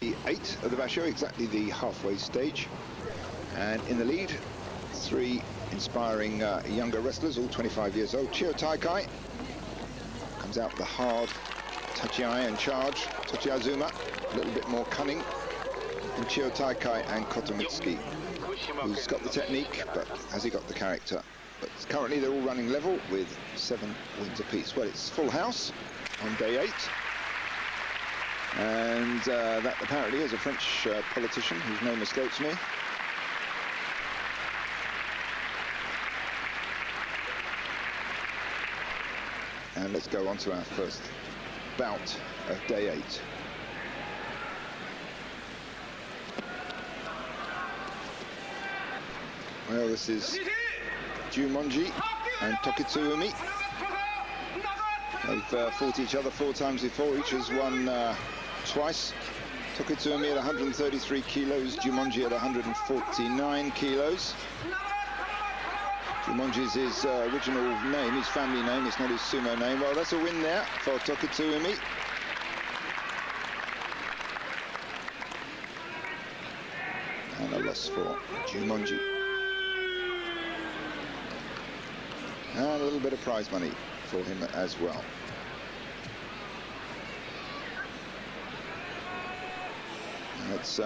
8 of the Basho, exactly the halfway stage. And in the lead, 3 inspiring younger wrestlers, all 25 years old. Chiyo Taikai comes out the hard Tachiai and charge. Tochiazuma, a little bit more cunning. And Chiyo Taikai and Kotomitsuki, who's got the technique, but has he got the character? But currently they're all running level with 7 wins apiece. Well, it's full house on day 8. And that apparently is a French politician whose name escapes me. And let's go on to our first bout of day 8. Well, this is Jumonji and Tokitsuumi. They've fought each other 4 times before. Each has won twice. Tokitsuumi at 133 kilos, Jumonji at 149 kilos. Jumonji's his original name, his family name, it's not his sumo name. Well, that's a win there for Tokitsuumi. And a loss for Jumonji. And a little bit of prize money for him as well. And that's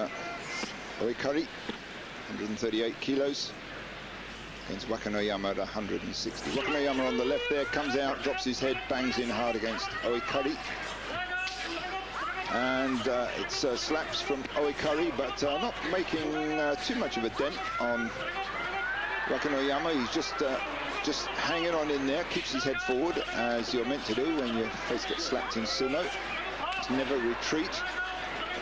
Oikari, 138 kilos, against Wakanoyama at 160. Wakanoyama on the left there, comes out, drops his head, bangs in hard against Oikari. And it's slaps from Oikari, but not making too much of a dent on Wakanoyama. He's just hanging on in there, keeps his head forward, as you're meant to do when your face gets slapped in sumo. It's never retreat.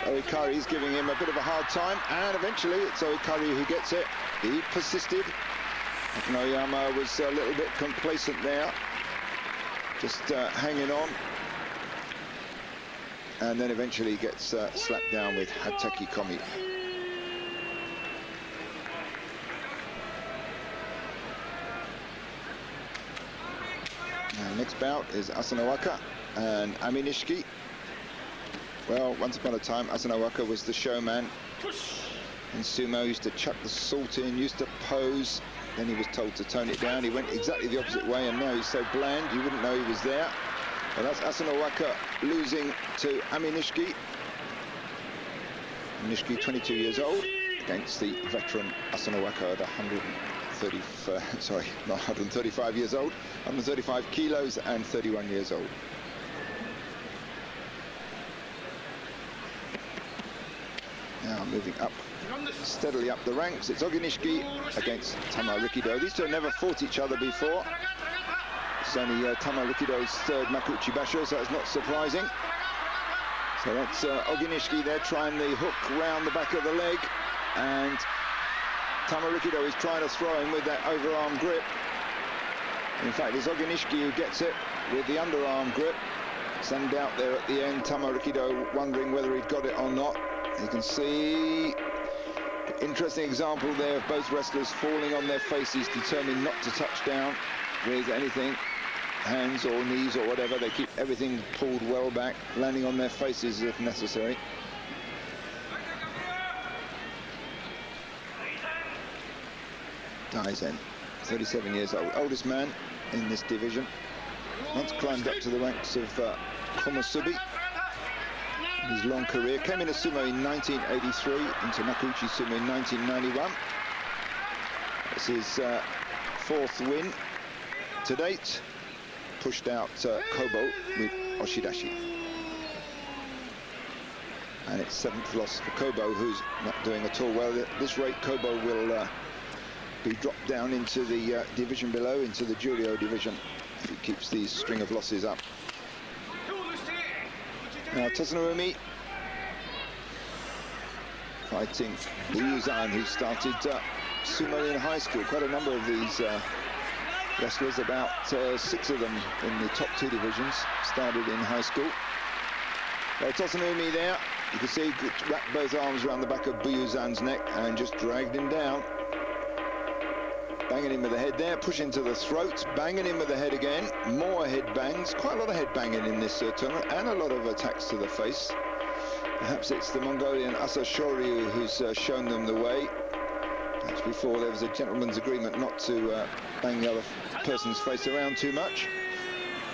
Oikari's giving him a bit of a hard time, and eventually it's Oikari who gets it. He persisted. Wakanoyama was a little bit complacent there, just hanging on. And then eventually gets slapped down with hatakikomi. Next bout is Asanowaka and Aminishiki. Well, once upon a time, Asanowaka was the showman in sumo. Used to chuck the salt in, used to pose. Then he was told to tone it down. He went exactly the opposite way, and now he's so bland you wouldn't know he was there. Well, that's Asanowaka losing to Aminishiki. Aminishiki, 22 years old, against the veteran Asanowaka at 135 years old, 135 kilos and 31 years old. Now moving up, steadily up the ranks, it's Oginishiki against Tamarikido. These two have never fought each other before. It's only Tamarikido's 3rd Makuuchi Basho, so it's not surprising. So that's Oginishiki there trying the hook round the back of the leg, and Tamarikido is trying to throw him with that overarm grip. In fact, it's Oginishiki who gets it with the underarm grip. Some doubt there at the end, Tamarikido wondering whether he'd got it or not. You can see, interesting example there of both wrestlers falling on their faces, determined not to touch down with anything, hands or knees or whatever. They keep everything pulled well back, landing on their faces if necessary. Daizen, 37 years old, oldest man in this division. Once climbed up to the ranks of Komusubi. His long career, came into sumo in 1983, into Makuuchi sumo in 1991. It's his 4th win to date. Pushed out Kobo with oshidashi. And it's 7th loss for Kobo, who's not doing at all well. At this rate, Kobo will be dropped down into the division below, into the Juryo division, if he keeps these string of losses up. Now Tosanoumi fighting Buyuzan, who started sumo in high school. Quite a number of these wrestlers, about 6 of them in the top 2 divisions, started in high school. Well, Tosanoumi there, you can see, wrapped both arms around the back of Buyuzan's neck and just dragged him down. Banging him with the head there, pushing to the throat, banging him with the head again, more head bangs, quite a lot of head banging in this tournament, and a lot of attacks to the face. Perhaps it's the Mongolian Asashoryu who's shown them the way. Perhaps before there was a gentleman's agreement not to bang the other person's face around too much.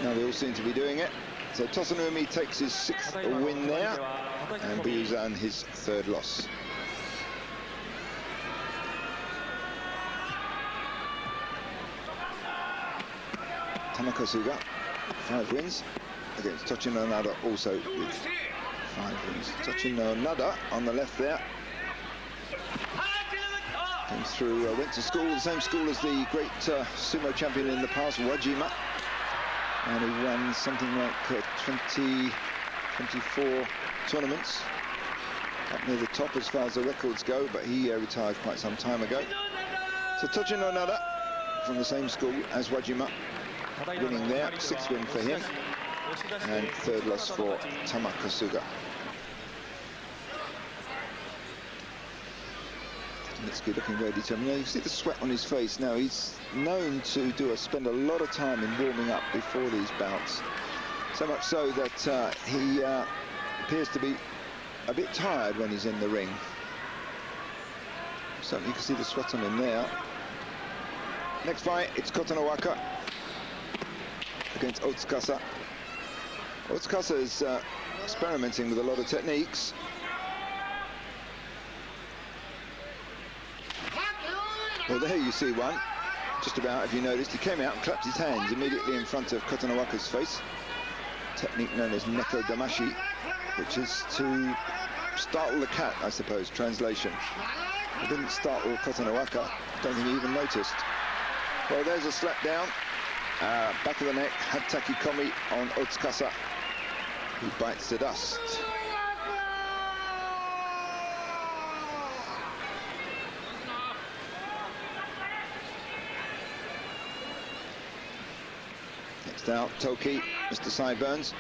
Now they all seem to be doing it. So Tosanoumi takes his 6th win there, and Buyuzan his 3rd loss. Tamakasuga, 5 wins against Tochinonada, also with 5 wins. Tochinonada on the left there. Came through, went to school, the same school as the great sumo champion in the past, Wajima. And he won something like 24 tournaments. Up near the top as far as the records go, but he retired quite some time ago. So Tochinonada from the same school as Wajima, winning there, 6th win for him, and 3rd loss for Tamakasuga. Kotomitsuki looking very determined. Now you see the sweat on his face. Now he's known to spend a lot of time in warming up before these bouts. So much so that he appears to be a bit tired when he's in the ring. Certainly you can see the sweat on him there. Next fight, it's Kotonowaka against Otsukasa. Otsukasa is experimenting with a lot of techniques. Well, there you see one, just about, if you noticed. He came out and clapped his hands immediately in front of Kotonowaka's face. Technique known as neko damashi, which is to startle the cat, I suppose, translation. It didn't startle Kotonowaka, I don't think he even noticed. Well, there's a slap down, back of the neck, hatakikomi on Otsukasa, who bites the dust. Next out, Toki, Mr. Sideburns,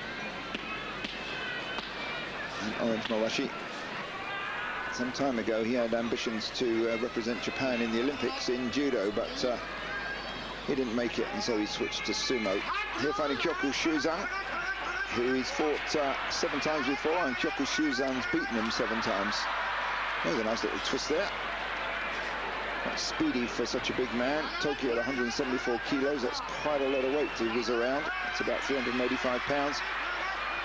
and Orange Mawashi. Some time ago he had ambitions to represent Japan in the Olympics in judo, but he didn't make it, and so he switched to sumo. Here fighting Kyokushuzan, who he's fought 7 times before, and Kyokushuzan's beaten him 7 times. There's a nice little twist there. Quite speedy for such a big man. Toki at 174 kilos, that's quite a lot of weight to whiz around. It's about 385 pounds.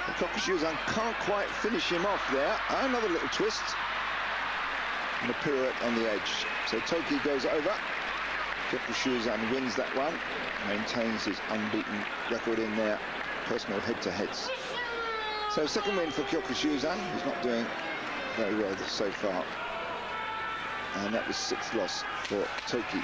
And Kyokushuzan can't quite finish him off there. Another little twist. And a pirouette on the edge. So Toki goes over. Kyokushuzan wins that one. Maintains his unbeaten record in their personal head-to-heads. So 2nd win for Kyokushuzan, who's not doing very well so far. And that was 6th loss for Toki.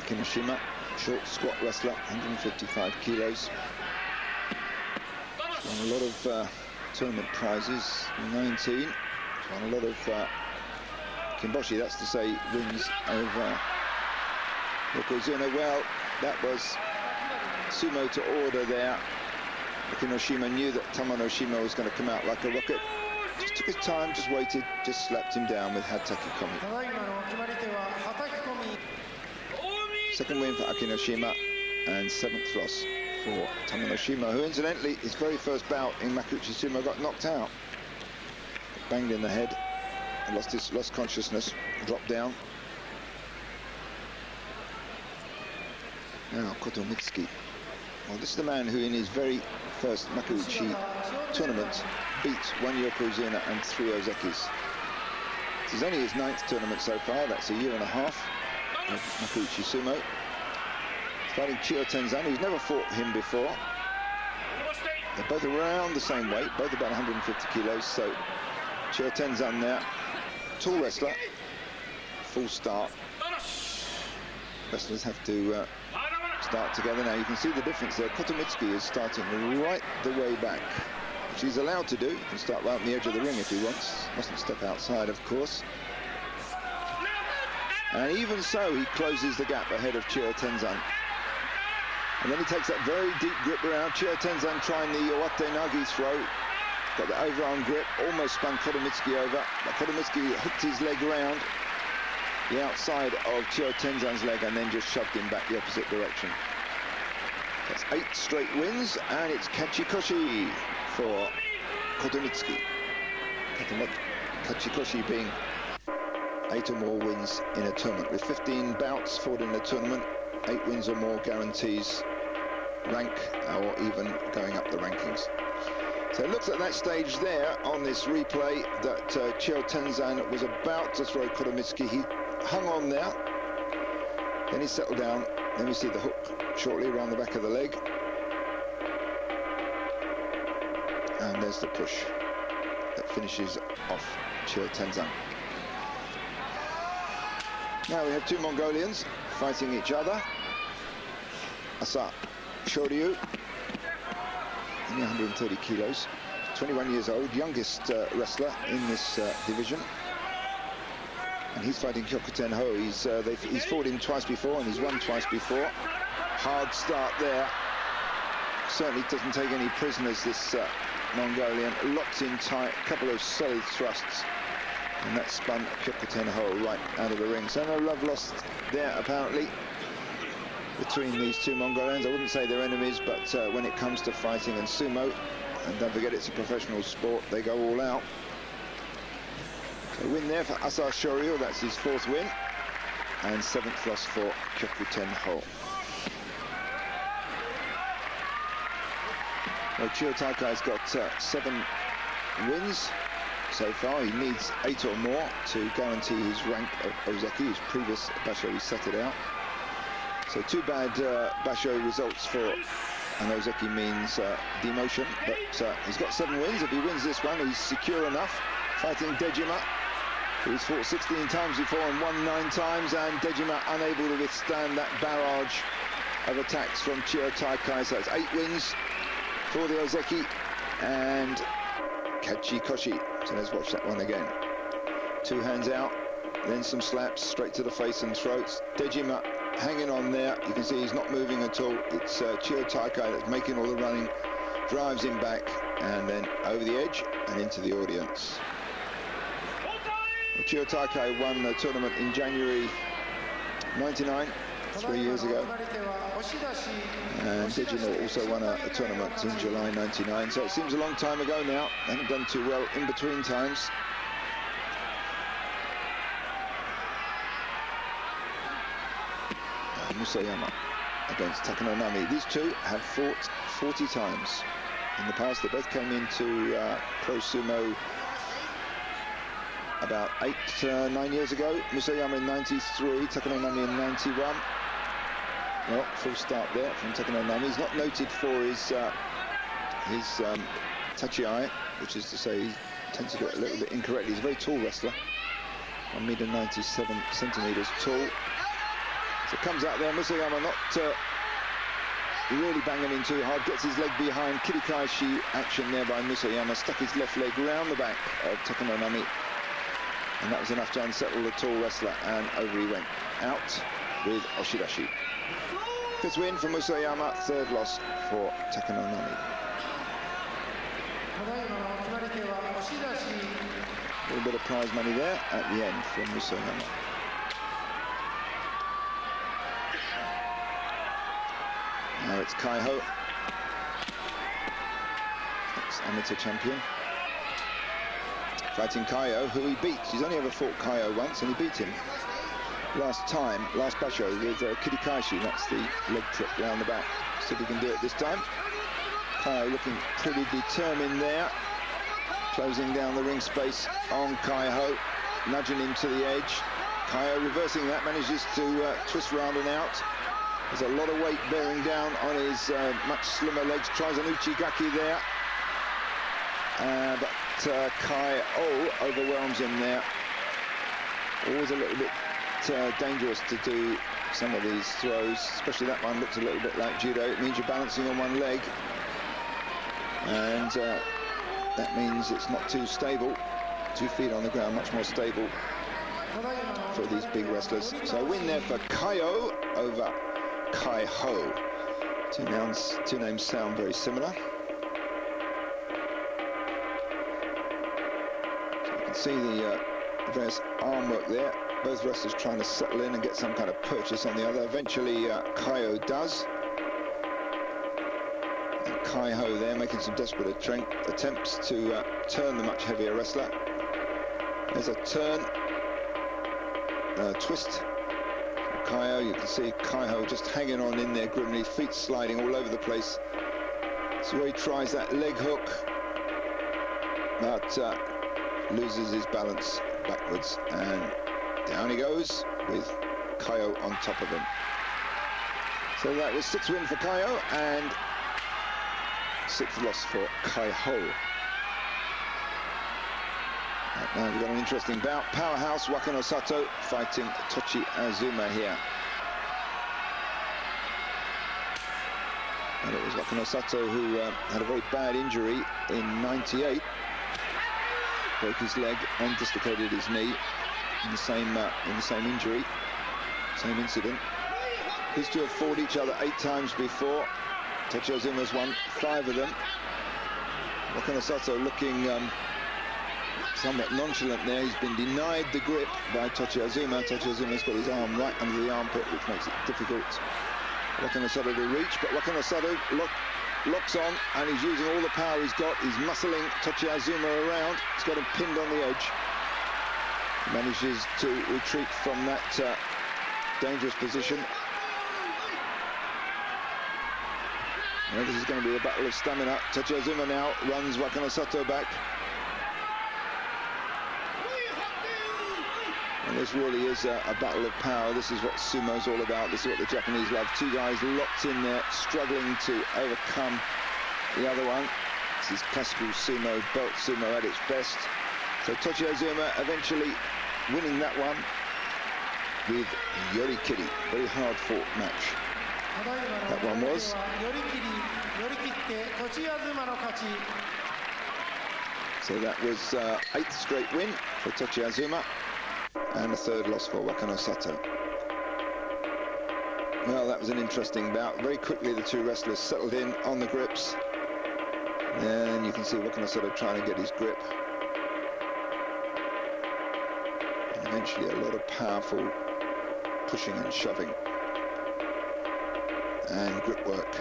Akinoshima, short squat wrestler, 155 kilos. Won a lot of tournament prizes, 19. Won a lot of Kimboshi, that's to say wins over Yokozuna. Well, that was sumo to order there. Akinoshima knew that Tamanoshima was going to come out like a rocket. Just took his time, just waited, just slapped him down with hatakikomi. 2nd win for Akinoshima and 7th loss for Tamanoshima, who incidentally, his very first bout in Makuuchi Sumo got knocked out. Got banged in the head, and lost consciousness, dropped down. Now Kotomitsuki. Well, this is the man who in his very first Makuuchi tournament beat 1 Yokozuna and 3 Ozekis. This is only his 9th tournament so far. That's a year and a half of Makuuchi Sumo. He's fighting Chiyotenzan, who's never fought him before. They're both around the same weight, both about 150 kilos. So Chiyotenzan there, tall wrestler, full start. Wrestlers have to start together. Now you can see the difference there. Kotomitsuki is starting right the way back, which he's allowed to do. He can start right on the edge of the ring if he wants. Mustn't step outside, of course. And even so, he closes the gap ahead of Chiyotenzan. And then he takes that very deep grip around. Chiyotenzan trying the Owate Nagi throw. Got the overarm grip, almost spun Kotomitsuki over. But Kotomitsuki hooked his leg around the outside of Chiyotenzan's leg and then just shoved him back the opposite direction. That's 8 straight wins, and it's Kachikoshi for Kotomitsuki. Kachikoshi being 8 or more wins in a tournament. With 15 bouts fought in a tournament, 8 wins or more guarantees rank or even going up the rankings. So it looks at that stage there on this replay that Chiyotenzan was about to throw Kotomitsuki. He hung on there, then he settled down. Then we see the hook shortly around the back of the leg. And there's the push that finishes off Chiyotenzan. Now we have 2 Mongolians fighting each other. Asa Shoryu, only 130 kilos, 21 years old, youngest wrestler in this division. And he's fighting Kyokuten Ho. He's fought him twice before, and he's won twice before. Hard start there. Certainly doesn't take any prisoners, this Mongolian. Locked in tight, a couple of solid thrusts. And that spun Kyokuten Ho right out of the ring. So no love lost there, apparently, between these 2 Mongolians. I wouldn't say they're enemies, but when it comes to fighting and sumo, and don't forget it's a professional sport, they go all out. So win there for Asa Shoryu, that's his 4th win, and 7th loss for Kyokuten Ho. Well, Chiyotakai's got 7 wins so far. He needs 8 or more to guarantee his rank of Ozeki. His previous basho, he set it out. So 2 bad basho results for an Ozeki means demotion, but he's got 7 wins. If he wins this one, he's secure enough. Fighting Dejima, who's fought 16 times before and won 9 times, and Dejima unable to withstand that barrage of attacks from Chiyotakai. So it's 8 wins for the Ozeki and Kachikoshi. So let's watch that one again. 2 hands out, then some slaps straight to the face and throats. Dejima hanging on there. You can see he's not moving at all. It's Chiyotakai that's making all the running, drives him back, and then over the edge and into the audience. Well, Chiyotakai won the tournament in January 99, 3 years ago. And Dejima also won a tournament in July 99. So it seems a long time ago now. They haven't done too well in between times. Musayama against Takanonami. These 2 have fought 40 times in the past. They both came into pro sumo about 8-9 years ago. Musayama in 93, Takanonami in 91. Well, full start there from Takanonami. He's not noted for his tachiai, which is to say he tends to do it a little bit incorrectly. He's a very tall wrestler, 1 centimeters tall. So it comes out there, Musayama not really banging in too hard, gets his leg behind, kirikaishi action there by Musayama, stuck his left leg round the back of Takanonami, and that was enough to unsettle the tall wrestler, and over he went, out with oshidashi. 5th win for Musayama, 3rd loss for Takanonami. A little bit of prize money there at the end for Musayama. Now it's Kaiho, ex-amateur champion, fighting Kaio, who he beats. He's only ever fought Kaio once, and he beat him last basho with kirikaishi. That's the leg trip round the back. See if he can do it this time. Kaio looking pretty determined there, closing down the ring space on Kaiho, nudging him to the edge. Kaio reversing that, manages to twist round and out. There's a lot of weight bearing down on his much slimmer legs. Tries an uchigaki there. But Kai-O overwhelms him there. Always a little bit dangerous to do some of these throws, especially that one looks a little bit like judo. It means you're balancing on one leg. And that means it's not too stable. 2 feet on the ground, much more stable for these big wrestlers. So a win there for Kai-O over Kai-Ho. Two names sound very similar. So you can see the various arm work there. Both wrestlers trying to settle in and get some kind of purchase on the other. Eventually, Kai-O does. Kaiho there, making some desperate attempts to turn the much heavier wrestler. There's a turn, twist. Kaiho, you can see Kaiho just hanging on in there grimly, feet sliding all over the place. So he tries that leg hook, but loses his balance backwards, and down he goes with Kaiho on top of him. So that was 6th win for Kaiho and 6th loss for Kaiho. Now we've got an interesting bout. Powerhouse Wakanosato fighting Tochi Azuma here. And it was Wakanosato who had a very bad injury in '98. Broke his leg and dislocated his knee in the same injury, same incident. These two have fought each other 8 times before. Tochi Azuma's won 5 of them. Wakanosato looking somewhat nonchalant there. He's been denied the grip by Tochi Azuma. Tochi Azuma's got his arm right under the armpit, which makes it difficult for Wakanosato to reach, but Wakanosato locks on, and he's using all the power he's got. He's muscling Tochi Azuma around. He's got him pinned on the edge. He manages to retreat from that dangerous position. Well, this is going to be a battle of stamina. Tochi Azuma now runs Wakanosato back. And this really is a battle of power. This is what sumo's all about. This is what the Japanese love. 2 guys locked in there, struggling to overcome the other one. This is classical sumo, belt sumo at its best. So Tochi Azuma eventually winning that one with yorikiri. Very hard-fought match. That one was. So that was 8th straight win for Tochi Azuma, and a 3rd loss for Wakanosato. Well, that was an interesting bout. Very quickly the 2 wrestlers settled in on the grips. Then you can see Wakanosato trying to get his grip. And eventually a lot of powerful pushing and shoving and grip work.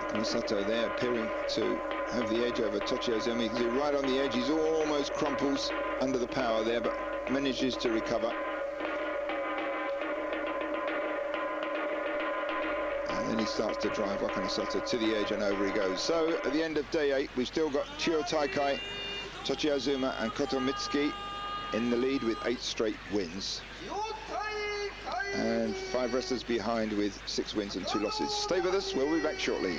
Wakanosato there appearing to have the edge over Tochi Azuma. You can see right on the edge, he's almost crumples under the power there, but manages to recover. And then he starts to drive Wakanosato to the edge, and over he goes. So at the end of day 8, we've still got Chiyo Taikai, Tochi Azuma and Kotomitsuki in the lead with 8 straight wins. And 5 wrestlers behind with 6 wins and 2 losses. Stay with us, we'll be back shortly.